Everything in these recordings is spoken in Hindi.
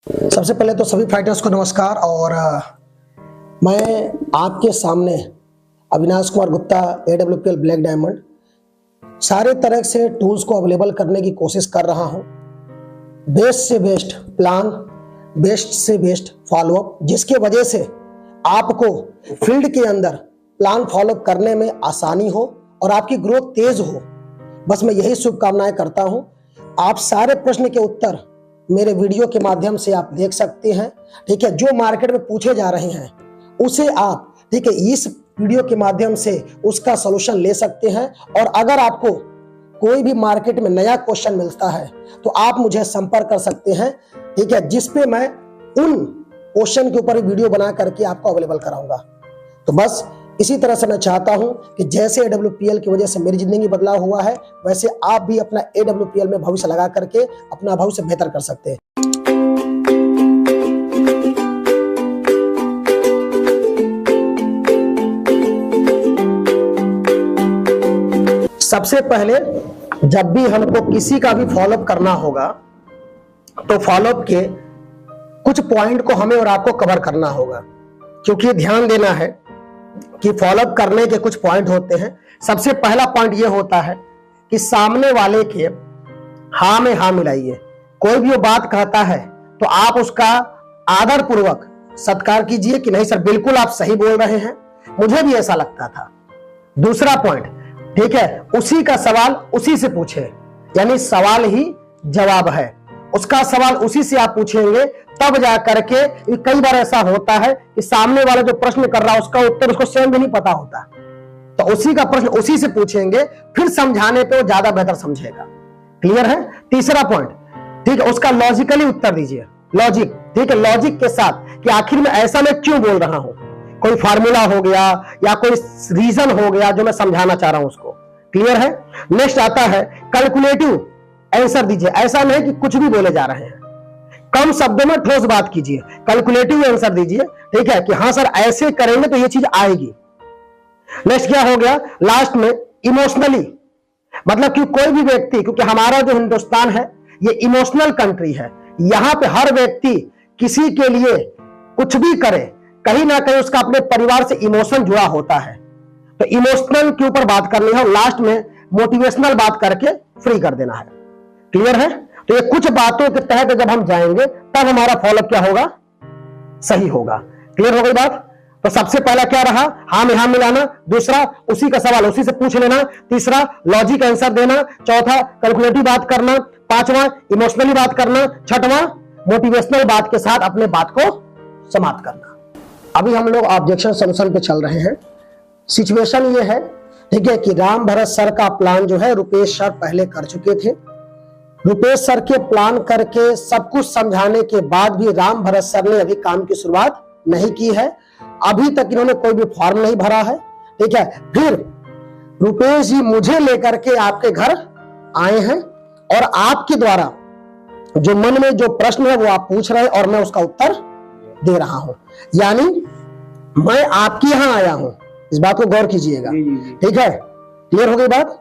सबसे पहले तो सभी फाइटर्स को नमस्कार। और मैं आपके सामने Avinash Kumar Gupta AWPL black diamond सारे तरह से टूल्स को अवेलेबल करने की कोशिश कर रहा हूं। बेस्ट से बेस्ट प्लान, बेस्ट से बेस्ट फॉलोअप, जिसके वजह से आपको फील्ड के अंदर प्लान फॉलोअप करने में आसानी हो और आपकी ग्रोथ तेज हो। बस मैं यही शुभकामनाएं करता हूं। आप सारे प्रश्न के उत्तर मेरे वीडियो के माध्यम से आप देख सकते हैं। ठीक है, जो मार्केट में पूछे जा रहे हैं उसे आप ठीक है इस वीडियो के माध्यम से उसका सॉल्यूशन ले सकते हैं। और अगर आपको कोई भी मार्केट में नया क्वेश्चन मिलता है तो आप मुझे संपर्क कर सकते हैं। ठीक है, जिसपे मैं उन क्वेश्चन के ऊपर वीडियो बना करके आपको अवेलेबल कराऊंगा। तो बस इसी तरह से मैं चाहता हूं कि जैसे AWPL की वजह से मेरी जिंदगी बदलाव हुआ है, वैसे आप भी अपना AWPL में भविष्य लगा करके अपना भविष्य बेहतर कर सकते हैं। सबसे पहले जब भी हमको किसी का भी फॉलोअप करना होगा तो फॉलोअप के कुछ पॉइंट को हमें और आपको कवर करना होगा, क्योंकि ध्यान देना है कि फॉलोअप करने के कुछ पॉइंट होते हैं। सबसे पहला पॉइंट यह होता है कि सामने वाले के हाँ में हाँ मिलाइए। कोई भी वो बात कहता है तो आप उसका आदर पूर्वक सत्कार कीजिए कि नहीं सर बिल्कुल आप सही बोल रहे हैं, मुझे भी ऐसा लगता था। दूसरा पॉइंट, ठीक है, उसी का सवाल उसी से पूछे, यानी सवाल ही जवाब है। उसका सवाल उसी से आप पूछेंगे तब जा करके। कई बार ऐसा होता है कि सामने वाला जो प्रश्न कर रहा है उसका उत्तर उसको स्वयं भी नहीं पता होता, तो उसी का प्रश्न उसी से पूछेंगे, फिर समझाने पे वो ज्यादा बेहतर समझेगा। क्लियर है? तीसरा पॉइंट, ठीक है, उसका लॉजिकली उत्तर दीजिए। लॉजिक, ठीक है, लॉजिक के साथ कि आखिर में ऐसा मैं क्यों बोल रहा हूं। कोई फार्मूला हो गया या कोई रीजन हो गया जो मैं समझाना चाह रहा हूं उसको। क्लियर है? नेक्स्ट आता है कैलकुलेटिव आंसर दीजिए। ऐसा नहीं कि कुछ भी बोले जा रहे हैं, कम शब्दों में ठोस बात कीजिए, कैलकुलेटिव आंसर दीजिए। ठीक है कि हाँ सर ऐसे करेंगे तो ये चीज आएगी। नेक्स्ट क्या हो गया? लास्ट में इमोशनली, मतलब कि कोई भी व्यक्ति, क्योंकि हमारा जो हिंदुस्तान है ये इमोशनल कंट्री है, यहां पे हर व्यक्ति किसी के लिए कुछ भी करे, कहीं ना कहीं उसका अपने परिवार से इमोशन जुड़ा होता है। तो इमोशनल के ऊपर बात करनी है और लास्ट में मोटिवेशनल बात करके फ्री कर देना है। क्लियर है? तो ये कुछ बातों के तहत जब हम जाएंगे तब हमारा फॉलोअप क्या होगा? सही होगा। क्लियर हो गई बात? तो सबसे पहला क्या रहा? हाँ में हाँ मिलाना। दूसरा, उसी का सवाल उसी से पूछ लेना। तीसरा, लॉजिक आंसर देना। चौथा, कैलकुलेटिव बात करना। पांचवा, इमोशनली बात करना। छठवां, मोटिवेशनल बात के साथ अपने बात को समाप्त करना। अभी हम लोग ऑब्जेक्शन सॉल्यूशन पे चल रहे हैं। सिचुएशन ये है, ठीक है, कि राम भरत सर का प्लान जो है रुपेश सर पहले कर चुके थे। रुपेश सर के प्लान करके सब कुछ समझाने के बाद भी राम भरत सर ने अभी काम की शुरुआत नहीं की है। अभी तक इन्होंने कोई भी फॉर्म नहीं भरा है। ठीक है, फिर रुपेश जी मुझे लेकर के आपके घर आए हैं और आपके द्वारा जो मन में जो प्रश्न है वो आप पूछ रहे हैं और मैं उसका उत्तर दे रहा हूं। यानी मैं आपके यहां आया हूं, इस बात को गौर कीजिएगा। ठीक है, क्लियर हो गई बात?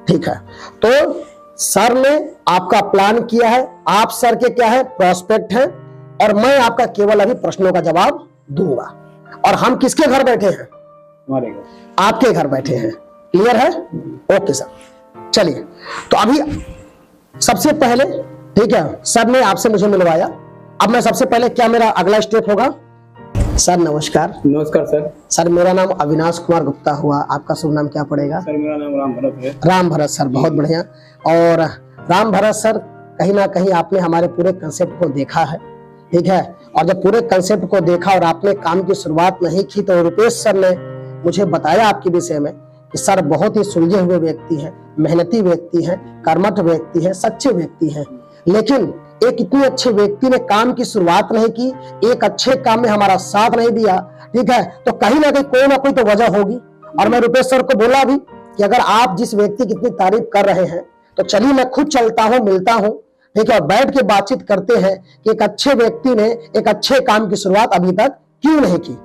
ठीक है, तो सर ने आपका प्लान किया है, आप सर के क्या है? प्रोस्पेक्ट हैं, और मैं आपका केवल अभी प्रश्नों का जवाब दूंगा। और हम किसके घर बैठे हैं? हमारे घर, आपके घर बैठे हैं। क्लियर है? ओके सर, चलिए। तो अभी सबसे पहले, ठीक है, सर ने आपसे मुझे मिलवाया। अब मैं सबसे पहले क्या मेरा अगला स्टेप होगा? सर नमस्कार। नमस्कार सर। सर मेरा नाम अविनाश कुमार गुप्ता हुआ, आपका शुभ नाम क्या पड़ेगा? सर मेरा नाम राम भरत है। राम भरत सर, बहुत बढ़िया। और राम भरत सर, कहीं ना कहीं आपने हमारे पूरे कंसेप्ट को देखा है। ठीक है, और जब पूरे कंसेप्ट को देखा और आपने काम की शुरुआत नहीं की तो रुपेश सर ने मुझे बताया आपके विषय में कि सर बहुत ही सुलझे हुए व्यक्ति हैं, मेहनती व्यक्ति हैं, कर्मठ व्यक्ति हैं, सच्चे व्यक्ति हैं, लेकिन एक इतने अच्छे व्यक्ति ने काम की शुरुआत नहीं की, एक अच्छे काम में हमारा साथ नहीं दिया। ठीक है, तो कहीं ना कोई तो वजह होगी। और मैं रुपेश सर को बोला भी कि अगर आप जिस व्यक्ति की इतनी तारीफ कर रहे हैं तो चलिए मैं खुद चलता हूं, मिलता हूं, ठीक है, और बैठ के बातचीत करते हैं कि एक अच्छे व्यक्ति ने एक अच्छे काम की शुरुआत अभी तक क्यों नहीं की,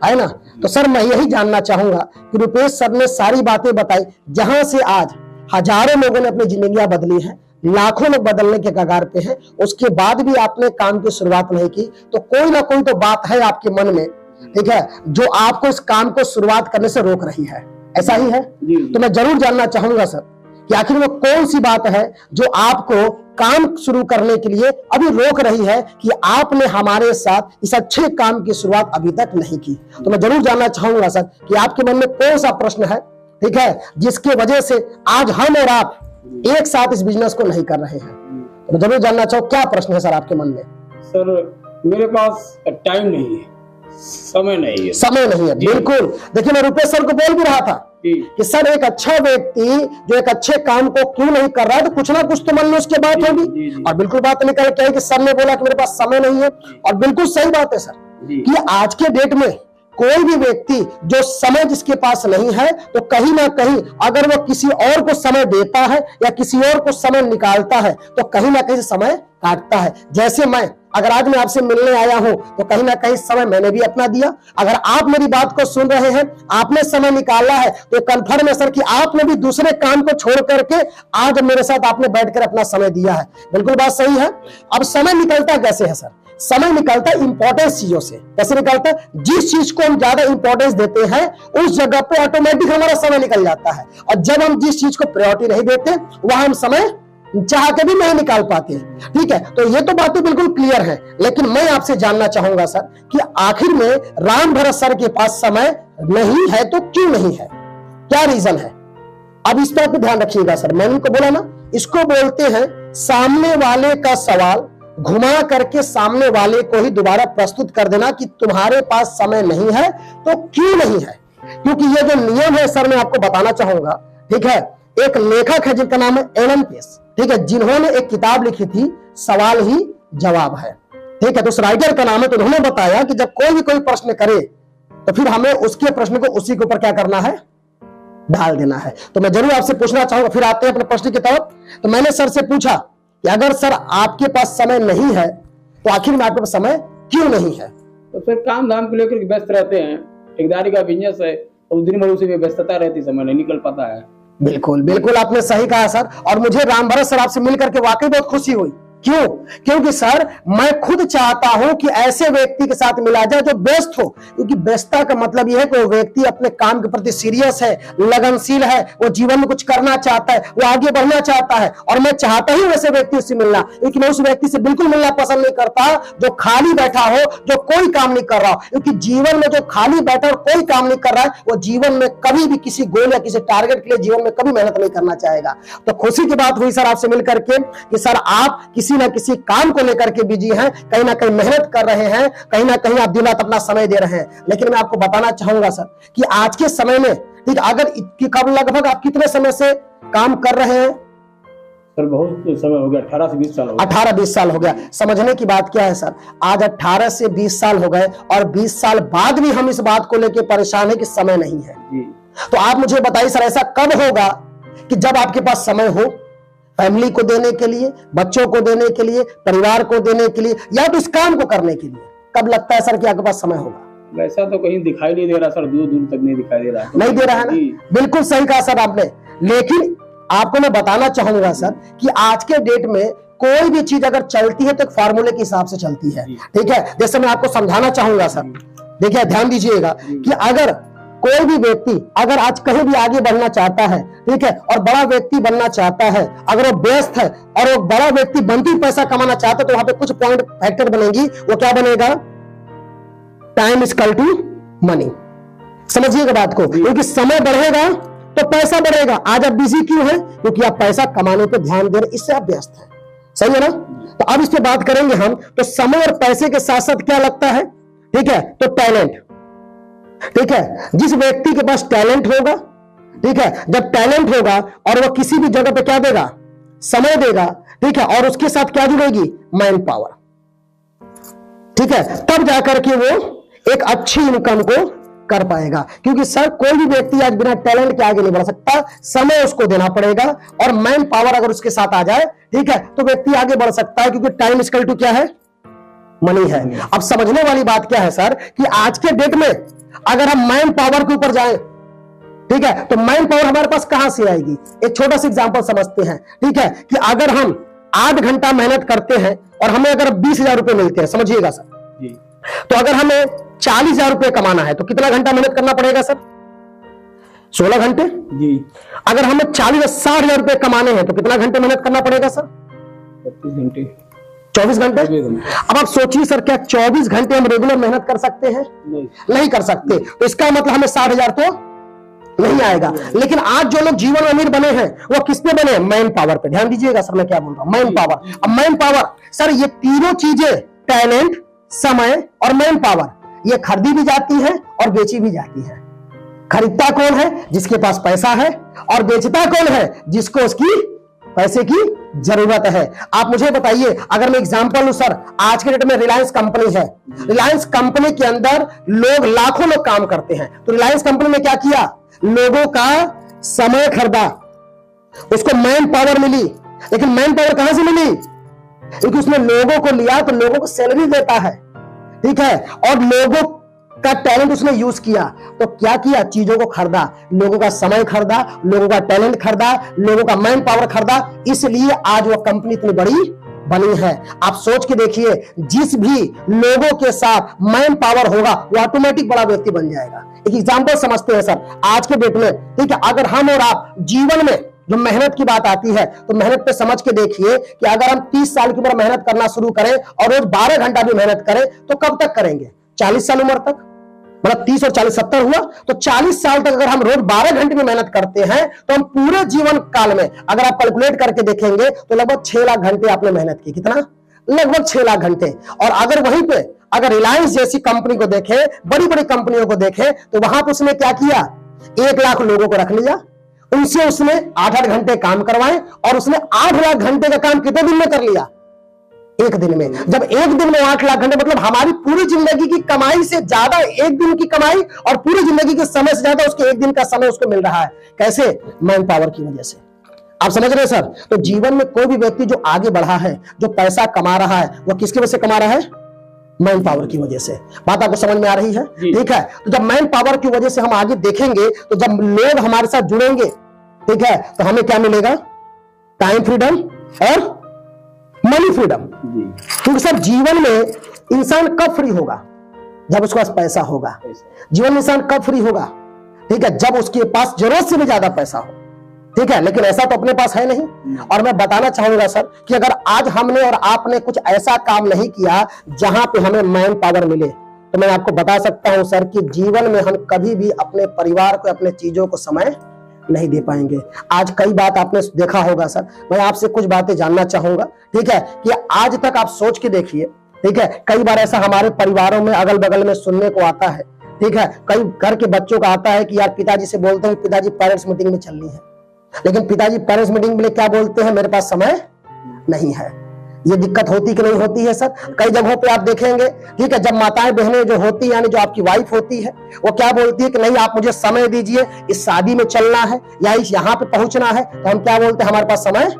है ना। तो सर मैं यही जानना चाहूंगा कि रुपेश सर ने सारी बातें बताई, जहां से आज हजारों लोगों ने अपनी जिंदगियां बदली हैं, लाखों लोग बदलने के कगार पे हैं, उसके बाद भी आपने काम की शुरुआत नहीं की, तो कोई ना कोई तो बात है आपके मन में, ठीक है, जो आपको इस काम को शुरुआत करने से रोक रही है। ऐसा ही है? तो मैं जरूर जानना चाहूंगा सर कि आखिर में कौन सी बात है जो आपको काम शुरू करने के लिए अभी रोक रही है कि आपने हमारे साथ इस अच्छे काम की शुरुआत अभी तक नहीं की। तो मैं जरूर जानना चाहूंगा सर कि आपके मन में कौन सा प्रश्न है, ठीक है, जिसकी वजह से आज हम और आप एक साथ इस बिजनेस को नहीं कर रहे हैं। तो मैं जरूर जानना चाहूँ क्या प्रश्न है सर आपके मन में। सर मेरे पास टाइम नहीं है, समय नहीं है। समय नहीं है, बिल्कुल। देखिए मैं रुपेश सर को बोल भी रहा था कि सर एक अच्छा व्यक्ति जो एक अच्छे काम को क्यों नहीं कर रहा है, तो कुछ ना कुछ तो मन में उसके बात होगी। और बिल्कुल बात निकल के आई कि सर ने बोला कि मेरे पास समय नहीं है, और बिल्कुल सही बात है सर कि आज के डेट में कोई भी व्यक्ति जो समय जिसके पास नहीं है, तो कहीं ना कहीं अगर वो किसी और को समय देता है या किसी और को समय निकालता है, तो कहीं ना कहीं समय काटता है। जैसे मैं अगर आज मैं आपसे मिलने आया हूं, तो कहीं ना कहीं समय मैंने भी अपना दिया। अगर आप मेरी बात को सुन रहे हैं, आपने समय निकाला है, तो कंफर्म है सर कि आपने भी दूसरे काम को छोड़ करके आज मेरे साथ आपने बैठकर अपना समय दिया है। बिल्कुल बात सही है। अब समय निकलता कैसे है सर? समय निकलता है इंपॉर्टेंस चीजों से। कैसे निकलता है? जिस चीज को हम ज्यादा इंपॉर्टेंस देते हैं, उस जगह पे ऑटोमेटिक हमारा समय निकल जाता है। और जब हम जिस चीज को प्रायोरिटी नहीं देते, वहां हम समय चाह के भी नहीं निकाल पाते। ठीक है, तो ये तो बातें बिल्कुल क्लियर है। लेकिन मैं आपसे जानना चाहूंगा सर कि आखिर में राम भरत सर के पास समय नहीं है, तो क्यों नहीं है? क्या रीजन है? अब इस पर ध्यान रखिएगा सर। मैंने उनको बोला ना, इसको बोलते हैं सामने वाले का सवाल घुमा करके सामने वाले को ही दोबारा प्रस्तुत कर देना कि तुम्हारे पास समय नहीं है, तो क्यों नहीं है। क्योंकि ये जो नियम है सर, मैं आपको बताना चाहूंगा। ठीक है, एक लेखक है जिनका नाम है एलन पेस, ठीक है, जिन्होंने एक किताब लिखी थी सवाल ही जवाब है। ठीक है, तो उस राइटर का नाम है। तो उन्होंने बताया कि जब कोई भी कोई प्रश्न करे, तो फिर हमें उसके प्रश्न को उसी के ऊपर क्या करना है, डाल देना है। तो मैं जरूर आपसे पूछना चाहूंगा, फिर आते हैं अपने प्रश्न की तरफ। तो मैंने सर से पूछा कि अगर सर आपके पास समय नहीं है, तो आखिर में आपके पास समय क्यों नहीं है? तो फिर काम धाम को लेकर व्यस्त रहते हैं, ठेकेदारी का बिजनेस है, तो दिन भर उसी में व्यस्तता रहती, समय नहीं निकल पाता है। बिल्कुल बिल्कुल आपने सही कहा सर। और मुझे राम भरत सर आपसे मिलकर के वाकई बहुत खुशी हुई। क्यों? क्योंकि सर मैं खुद चाहता हूं कि ऐसे व्यक्ति के साथ मिला जाए जो व्यस्त हो। क्योंकि व्यस्तता का मतलब यह है कि वो व्यक्ति अपने काम के प्रति सीरियस है, लगनशील है, वो जीवन में कुछ करना चाहता है, वो आगे बढ़ना चाहता है। और मैं चाहता ही वैसे व्यक्ति से मिलना, क्योंकि मैं उस व्यक्ति से बिल्कुल मिलना पसंद नहीं करता जो खाली बैठा हो, जो कोई काम नहीं कर रहा हो। क्योंकि जीवन में जो खाली बैठा और कोई काम नहीं कर रहा है, वो जीवन में कभी भी किसी गोल या किसी टारगेट के लिए जीवन में कभी मेहनत नहीं करना चाहेगा। तो खुशी की बात हुई सर आपसे मिलकर के कि सर आप किसी ना किसी काम को लेकर के बिजी हैं, कहीं ना कहीं मेहनत कर रहे हैं, कहीं ना कहीं आप दिन रात अपना समय दे रहे हैं। लेकिन मैं आपको बताना चाहूंगा सर कि आज के समय में, ठीक, अगर कब लगभग आप कितने समय से काम कर रहे हैं? सर बहुत समय हो गया, 18 से 20 साल हो गया। 18-20 साल हो गया। समझने की बात क्या है सर, आज 18 से 20 साल हो गए और 20 साल बाद भी हम इस बात को लेकर परेशान है कि समय नहीं है। तो आप मुझे बताइए सर, ऐसा कब होगा कि जब आपके पास समय हो फैमिली को देने के लिए, बच्चों को देने के लिए, परिवार को देने के लिए, या तो इस काम को करने के लिए, कब लगता है सर कि आपके पास समय होगा? वैसा तो कहीं दिखाई नहीं दे रहा सर, दूर दूर तक नहीं दिखाई दे रहा। नहीं दे रहा है ना? बिल्कुल सही कहा सर आपने। लेकिन आपको मैं बताना चाहूंगा सर कि आज के डेट में कोई भी चीज अगर चलती है तो एक फार्मूले के हिसाब से चलती है। ठीक है, जैसे मैं आपको समझाना चाहूंगा सर, देखिए ध्यान दीजिएगा कि अगर कोई भी व्यक्ति अगर आज कहीं भी आगे बढ़ना चाहता है, ठीक है, और बड़ा व्यक्ति बनना चाहता है, अगर वो व्यस्त है और वो बड़ा व्यक्ति बनते ही पैसा कमाना चाहता है, तो वहां पे कुछ पॉइंट फैक्टर बनेगी। वो क्या बनेगा? Time is equal to money. समझिएगा बात को, क्योंकि समय बढ़ेगा तो पैसा बढ़ेगा। आज आप बिजी क्यों हैं? क्योंकि आप पैसा कमाने पे ध्यान दे रहे, इससे आप व्यस्त हैं। सही है ना? तो अब इस पे बात करेंगे हम। तो समय और पैसे के साथ साथ क्या लगता है? ठीक है, तो टैलेंट। ठीक है, जिस व्यक्ति के पास टैलेंट होगा, ठीक है, जब टैलेंट होगा और वो किसी भी जगह पे क्या देगा? समय देगा। ठीक है, और उसके साथ क्या जुड़ेगी? Man power. ठीक है, तब जाकर के वो एक अच्छी इनकम को कर पाएगा। क्योंकि सर कोई भी व्यक्ति आज बिना टैलेंट के आगे नहीं बढ़ सकता, समय उसको देना पड़ेगा और मैन पावर अगर उसके साथ आ जाए, ठीक है, तो व्यक्ति आगे बढ़ सकता है। क्योंकि टाइम इज इक्वल टू क्या है? मनी है। अब समझने वाली बात क्या है सर कि आज के डेट में अगर हम मैन पावर के ऊपर जाएं, ठीक है, तो मैन पावर हमारे पास कहां से आएगी? एक छोटा सा एग्जांपल समझते हैं। ठीक है, कि अगर हम 8 घंटा मेहनत करते हैं और हमें अगर 20,000 रुपए मिलते हैं, समझिएगा सर जी, तो अगर हमें 40,000 रुपए कमाना है तो कितना घंटा मेहनत करना पड़ेगा सर? 16 घंटे। जी, अगर हमें 60,000 रुपए कमाने हैं तो कितना घंटे मेहनत करना पड़ेगा सर? 32 घंटे, 24 घंटे। 24 घंटे। अब आप सोचिए सर, क्या 24 घंटे हम रेगुलर मेहनत कर सकते हैं? नहीं कर सकते। तो इसका मतलब हमें 60,000 तो नहीं आएगा। लेकिन आज जो लोग जीवन में अमीर बने हैं वो किस पे बने? मैन पावर पे। ध्यान दीजिएगा सर मैं क्या बोल रहा हूं, मैन पावर। अब मैन पावर सर, ये तीनों चीजें, टैलेंट, समय और मैन पावर, ये खरीदी भी जाती है और बेची भी जाती है। खरीदता कौन है? जिसके पास पैसा है। और बेचता कौन है? जिसको उसकी पैसे की जरूरत है। आप मुझे बताइए, अगर मैं एग्जांपल लूं सर, आज के डेट में रिलायंस कंपनी है। रिलायंस कंपनी के अंदर लोग, लाखों लोग काम करते हैं। तो रिलायंस कंपनी ने क्या किया? लोगों का समय खरीदा, उसको मैन पावर मिली। लेकिन मैन पावर कहां से मिली? क्योंकि उसने लोगों को लिया तो लोगों को सैलरी देता है, ठीक है, और लोगों का टैलेंट उसने यूज किया। तो क्या किया? चीजों को खरीदा, लोगों का समय खरीदा, लोगों का टैलेंट खरीदा, लोगों का मैन पावर खरीदा। इसलिए आज वो कंपनी इतनी बड़ी बनी है। आप सोच के देखिए, जिस भी लोगों के साथ मैन पावर होगा वो ऑटोमेटिक बड़ा व्यक्ति बन जाएगा। एक एग्जांपल समझते हैं सर, आज के डेट में, ठीक है, अगर हम और आप जीवन में जो मेहनत की बात आती है तो मेहनत पे समझ के देखिए कि अगर हम 30 साल की उम्र मेहनत करना शुरू करें और रोज 12 घंटा भी मेहनत करें तो कब तक करेंगे? 40 साल उम्र तक। मतलब 30 और 40 70 हुआ, तो 40 साल तक अगर हम रोज 12 घंटे में मेहनत करते हैं तो हम पूरे जीवन काल में अगर आप कैलकुलेट करके देखेंगे तो लगभग 6 लाख घंटे आपने मेहनत की। कितना? लगभग 6 लाख घंटे। और अगर वहीं पे अगर रिलायंस जैसी कंपनी को देखें, बड़ी बड़ी कंपनियों को देखें, तो वहां पर उसने क्या किया? 1 लाख लोगों को रख लिया, उनसे उसने 8-8 घंटे काम करवाए और उसने 8 लाख घंटे का काम कितने दिन में कर लिया? 1 दिन में। जब 1 दिन में 8 लाख घंटे, मतलब हमारी पूरी जिंदगी की कमाई से ज्यादा 1 दिन की कमाई और पूरी जिंदगी के समय से ज्यादा उसके 1 दिन का समय उसको मिल रहा है। कैसे? मैन पावर की वजह से। आप समझ रहे हैं सर? तो जीवन में कोई भी व्यक्ति जो आगे बढ़ा है, जो पैसा कमा रहा है, वो किसकी वजह से कमा रहा है? मैन पावर की वजह से। बात आपको समझ में आ रही है? ठीक है, तो जब मैन पावर की वजह से हम आगे देखेंगे तो जब लोग हमारे साथ जुड़ेंगे, ठीक है, तो हमें क्या मिलेगा? टाइम फ्रीडम और मनी फ्रीडम। क्योंकि सर जीवन में इंसान कब फ्री होगा? जब उसके पास पैसा होगा। जीवन में इंसान कब फ्री होगा? ठीक है, जब उसके पास जरूरत से भी ज्यादा पैसा हो। ठीक है, लेकिन ऐसा तो अपने पास है नहीं। और मैं बताना चाहूंगा सर कि अगर आज हमने और आपने कुछ ऐसा काम नहीं किया जहां पे हमें मैन पावर मिले, तो मैं आपको बता सकता हूं सर कि जीवन में हम कभी भी अपने परिवार को, अपने चीजों को समय नहीं दे पाएंगे। आज कई बात आपने देखा होगा सर, मैं आपसे कुछ बातें जानना चाहूंगा, ठीक है, कि आज तक आप सोच के देखिए, ठीक है, कई बार ऐसा हमारे परिवारों में अगल बगल में सुनने को आता है, ठीक है, कई घर के बच्चों का आता है कि यार पिताजी से बोलते हैं पिताजी पेरेंट्स मीटिंग में चलनी है, लेकिन पिताजी पेरेंट्स मीटिंग में क्या बोलते हैं? मेरे पास समय नहीं है। ये दिक्कत होती कि नहीं होती है सर? कई जगहों पे आप देखेंगे, ठीक है, जब माताएं बहनें जो होती है, यानी जो आपकी वाइफ होती है, वो क्या बोलती है कि नहीं आप मुझे समय दीजिए, इस शादी में चलना है या इस यहाँ पे पहुंचना है, तो हम क्या बोलते हैं? हमारे पास समय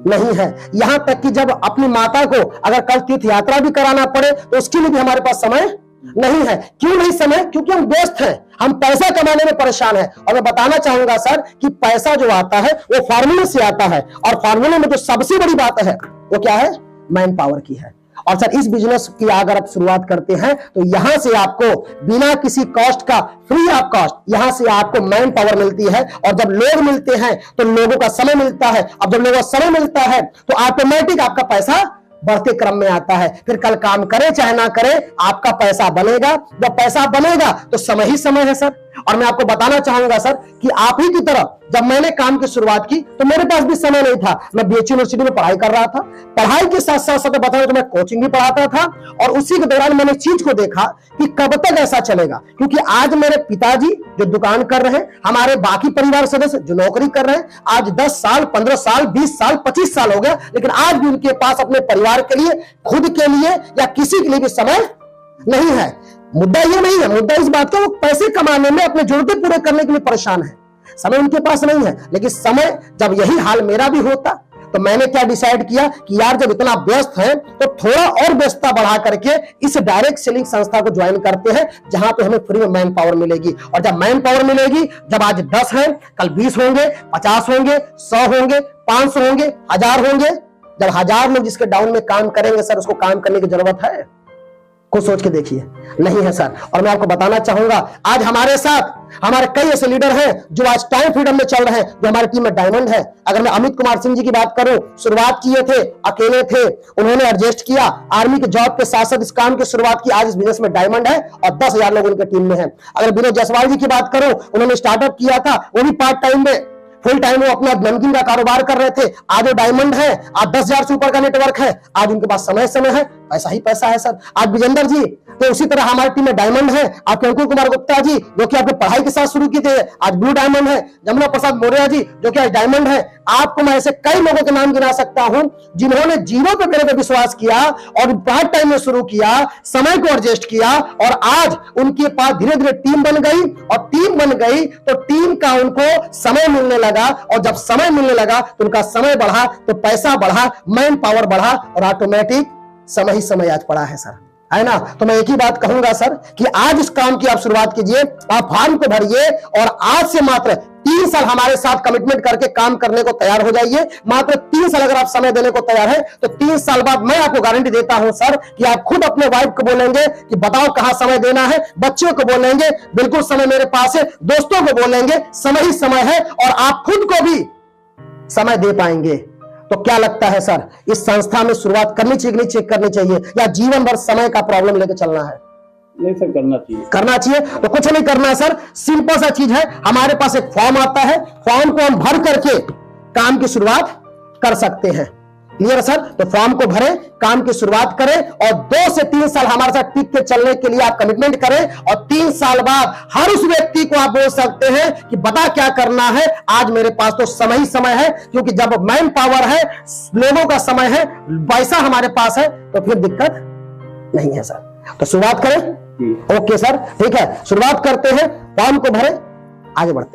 नहीं है। यहां तक कि जब अपनी माता को अगर कल तीर्थ यात्रा भी कराना पड़े तो उसके लिए भी हमारे पास समय नहीं है। क्यों नहीं समय? क्योंकि हम व्यस्त हैं, हम पैसा कमाने में परेशान हैं। और मैं बताना चाहूंगा सर कि पैसा जो आता है वो फार्मूले से आता है, और फार्मूले में जो सबसे बड़ी बात है वो क्या है? मैन पावर की है। और सर इस बिजनेस की अगर आप शुरुआत करते हैं तो यहां से आपको बिना किसी कॉस्ट का, फ्री ऑफ कॉस्ट, यहां से आपको मैन पावर मिलती है। और जब लोग मिलते हैं तो लोगों का समय मिलता है। अब जब लोगों का समय मिलता है तो ऑटोमेटिक आपका पैसा बढ़ते क्रम में आता है। फिर कल काम करे चाहे ना करे, आपका पैसा बनेगा। जब पैसा बनेगा तो समय ही समय है सर। और मैं आपको बताना चाहूंगा सर कि आप ही की तरह जब मैंने काम की शुरुआत की तो मेरे पास भी समय नहीं था। मैं बीएचयू यूनिवर्सिटी में पढ़ाई कर रहा था, पढ़ाई के साथ साथ बताऊं तो मैं कोचिंग भी पढ़ाता था। और उसी के दौरान मैंने चीज को देखा कि कब तक ऐसा चलेगा, क्योंकि आज मेरे पिताजी जो दुकान कर रहे हैं, हमारे बाकी परिवार सदस्य जो नौकरी कर रहे हैं, आज 10 साल 15 साल 20 साल 25 साल हो गया, लेकिन आज भी उनके पास अपने परिवार के लिए, खुद के लिए या किसी के लिए भी समय नहीं है। मुद्दा ये नहीं है, मुद्दा इस बात का वो पैसे कमाने में, अपने जरूरतें पूरे करने के लिए परेशान है। समय उनके पास नहीं है। लेकिन समय जब यही हाल मेरा भी होता तो मैंने क्या डिसाइड किया कि यार जब इतना व्यस्त है तो थोड़ा और व्यस्तता बढ़ा करके इस डायरेक्ट सेलिंग संस्था को ज्वाइन करते हैं, जहां पे हमें फ्री में मैन पावर मिलेगी। और जब मैन पावर मिलेगी, जब आज 10 है कल 20 होंगे, 50 होंगे, 100 होंगे, 500 होंगे, 1000 होंगे। जब 1000 लोग जिसके डाउन में काम करेंगे सर, उसको काम करने की जरूरत है? कुछ सोच के देखिए, नहीं है सर। और मैं आपको बताना चाहूंगा, आज हमारे साथ हमारे कई ऐसे लीडर हैं जो आज टाइम फ्रीडम में चल रहे हैं, जो हमारी टीम में डायमंड है। अगर मैं अमित कुमार सिंह जी की बात करूं, शुरुआत किए थे, अकेले थे, उन्होंने एडजस्ट किया, आर्मी के जॉब के साथ साथ इस काम की शुरुआत की, आज इस बिजनेस में डायमंड है और 10,000 लोग उनके टीम में है। अगर विनोद जायसवाल जी की बात करूं, उन्होंने स्टार्टअप किया था, वो भी पार्ट टाइम में, फुल टाइम वो अपना नमकीन का कारोबार कर रहे थे, आज वो डायमंड है, आज 10,000 से ऊपर का नेटवर्क है, आज उनके पास समय है, पैसा ही पैसा है सर। आज विजेंद्र जी तो उसी तरह हमारी टीम में डायमंड है। आपके अंकुर कुमार गुप्ता जी जो कि आपके पढ़ाई के साथ शुरू की थे, आज ब्लू डायमंड है। जमुना प्रसाद मौर्य जी जो कि आज डायमंड है। आपको मैं ऐसे कई लोगों के नाम गिना सकता हूं जिन्होंने जीरो पे मेरे पे विश्वास किया और पार्ट टाइम में शुरू किया, समय को एडजस्ट किया और आज उनके पास धीरे धीरे टीम बन गई। और टीम बन गई तो टीम का उनको समय मिलने लगा, और जब समय मिलने लगा तो उनका समय बढ़ा, तो पैसा बढ़ा, मैन पावर बढ़ा, और ऑटोमेटिक समय ही समय आज पड़ा है सर, है ना। तो मैं एक ही बात कहूंगा सर कि आज इस काम की आप शुरुआत कीजिए, आप फॉर्म को भरिए और आज से मात्र 3 साल हमारे साथ कमिटमेंट करके काम करने को तैयार हो जाइए। मात्र 3 साल अगर आप समय देने को तैयार है तो 3 साल बाद मैं आपको गारंटी देता हूं सर कि आप खुद अपने वाइफ को बोलेंगे कि बताओ कहां समय देना है, बच्चों को बोलेंगे बिल्कुल समय मेरे पास है, दोस्तों को बोलेंगे समय ही समय है, और आप खुद को भी समय दे पाएंगे। तो क्या लगता है सर, इस संस्था में शुरुआत करनी चाहिए कि नहीं चेक करनी चाहिए, या जीवन भर समय का प्रॉब्लम लेकर चलना है? नहीं सर, करना चाहिए। करना चाहिए। तो कुछ नहीं करना है सर, सिंपल सा चीज है, हमारे पास एक फॉर्म आता है, फॉर्म को हम भर करके काम की शुरुआत कर सकते हैं। Clear sir? तो फॉर्म को भरें, काम की शुरुआत करें और 2 से 3 साल हमारे साथ टिक के चलने के लिए आप कमिटमेंट करें, और 3 साल बाद हर उस व्यक्ति को आप बोल सकते हैं कि बता क्या करना है, आज मेरे पास तो समय ही समय है। क्योंकि जब मैन पावर है, लोगों का समय है, पैसा हमारे पास है, तो फिर दिक्कत नहीं है सर। तो शुरुआत करें। ओके सर, ठीक है, शुरुआत करते हैं, फॉर्म को भरें, आगे बढ़ते हैं।